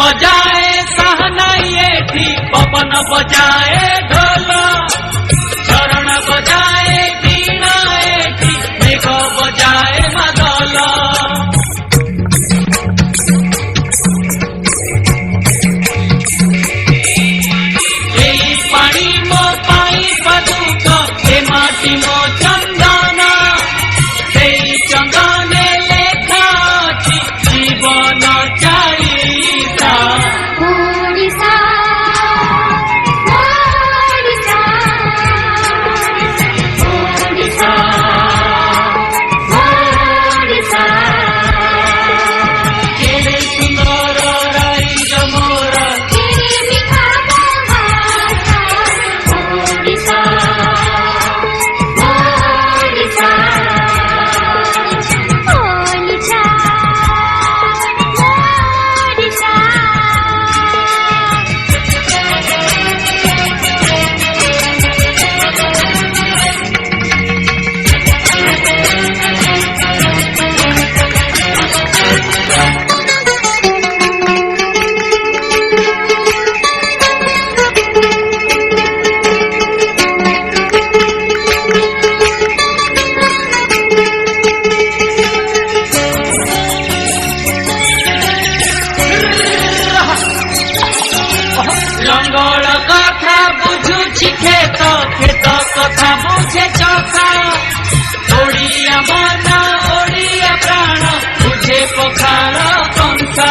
बजाए सहनाई एठी पवन बजाए ढोल चरण बजाए वीणा एठी मेघ बजाए मादल एई पानी मो पाई पदुक ए माटी मो चंदन सेई चंदने लेखा अछि जीवन चालीसा ओडिशा ओडिशा ओडिशा ओडिशा केड़े सुंदर राइज मोर तेरे मिठा भाषा ओडिशा ओडिशा ओडिशा लंगड़ कथा बुझुछि खेत खेत कथा बुझे चका ओडिया मन ओडिया प्राण बुझे पखार कंसा